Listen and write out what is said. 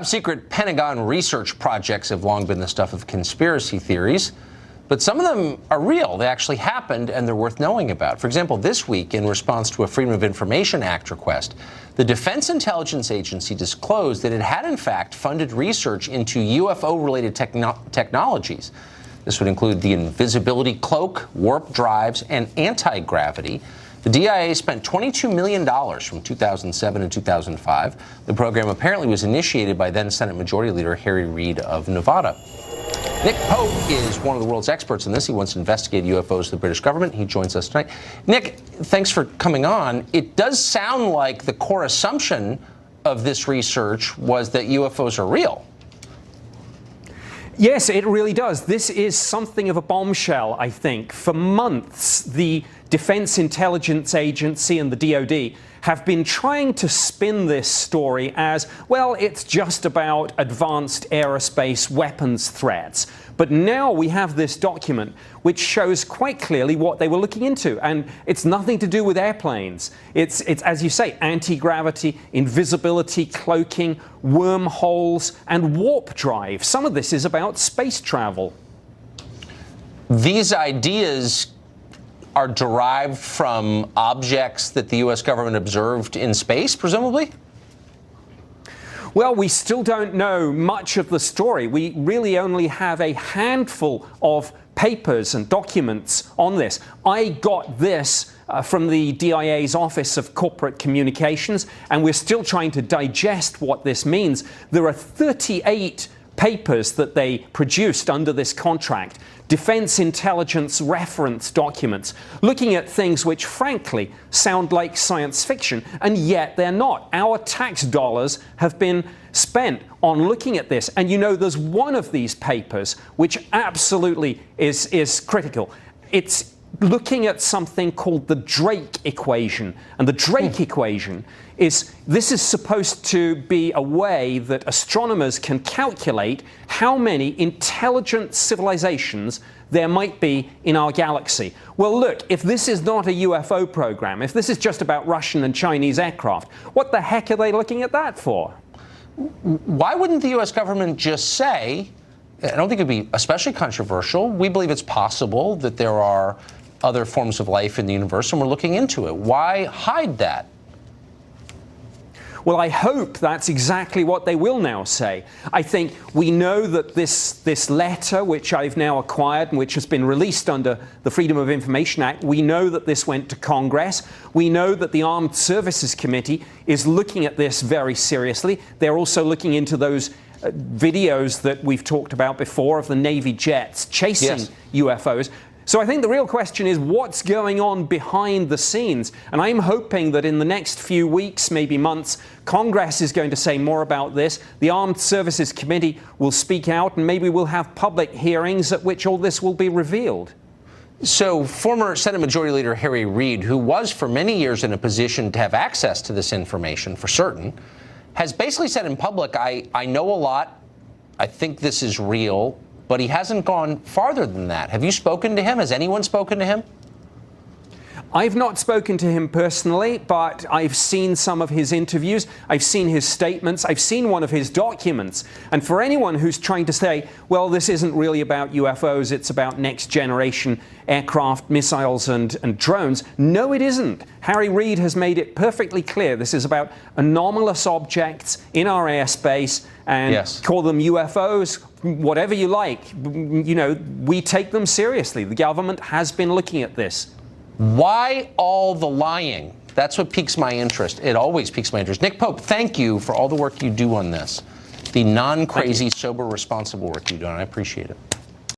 top-secret Pentagon research projects have long been the stuff of conspiracy theories, but some of them are real. They actually happened, and they're worth knowing about. For example, this week, in response to a Freedom of Information Act request, the Defense Intelligence Agency disclosed that it had, in fact, funded research into UFO-related technologies. This would include the invisibility cloak, warp drives, and anti-gravity. The DIA spent $22 million from 2007 to 2005. The program apparently was initiated by then Senate Majority Leader Harry Reid of Nevada. Nick Pope is one of the world's experts in this. He once investigated UFOs to the British government. He joins us tonight. Nick, thanks for coming on. It does sound like the core assumption of this research was that UFOs are real. Yes, it really does. This is something of a bombshell, I think. For months, the Defense Intelligence Agency and the DoD have been trying to spin this story as, well, it's just about advanced aerospace weapons threats. But now we have this document which shows quite clearly what they were looking into. And it's nothing to do with airplanes. It's as you say, anti-gravity, invisibility, cloaking, wormholes, and warp drive. Some of this is about space travel. These ideas are derived from objects that the U.S. government observed in space, presumably? Well, we still don't know much of the story. We really only have a handful of papers and documents on this. I got this from the DIA's Office of Corporate Communications, and we're still trying to digest what this means. There are 38 papers that they produced under this contract, defense intelligence reference documents, looking at things which frankly sound like science fiction, and yet they're not. Our tax dollars have been spent on looking at this. And you know, there's one of these papers which absolutely is critical. It's looking at something called the Drake equation. And the Drake equation is supposed to be a way that astronomers can calculate how many intelligent civilizations there might be in our galaxy. Well, look, if this is not a UFO program, if this is just about Russian and Chinese aircraft, what the heck are they looking at that for? Why wouldn't the U.S. government just say, I don't think it'd be especially controversial, we believe it's possible that there are other forms of life in the universe and we're looking into it. Why hide that? Well, I hope that's exactly what they will now say. I think we know that this letter, which I've now acquired and which has been released under the Freedom of Information Act, we know that this went to Congress. We know that the Armed Services Committee is looking at this very seriously. They're also looking into those videos that we've talked about before of the Navy jets chasing UFOs. So I think the real question is what's going on behind the scenes? And I'm hoping that in the next few weeks, maybe months, Congress is going to say more about this. The Armed Services Committee will speak out, and maybe we'll have public hearings at which all this will be revealed. So former Senate Majority Leader Harry Reid, who was for many years in a position to have access to this information for certain, has basically said in public, I know a lot, I think this is real, but he hasn't gone farther than that. Have you spoken to him? Has anyone spoken to him? I've not spoken to him personally, but I've seen some of his interviews. I've seen his statements. I've seen one of his documents. And for anyone who's trying to say, well, this isn't really about UFOs, it's about next generation aircraft, missiles and drones, no, it isn't. Harry Reid has made it perfectly clear this is about anomalous objects in our airspace, and call them UFOs, whatever you like. You know, we take them seriously. The government has been looking at this. Why all the lying? That's what piques my interest. It always piques my interest. Nick Pope, thank you for all the work you do on this. The non-crazy, sober, responsible work you do, and I appreciate it.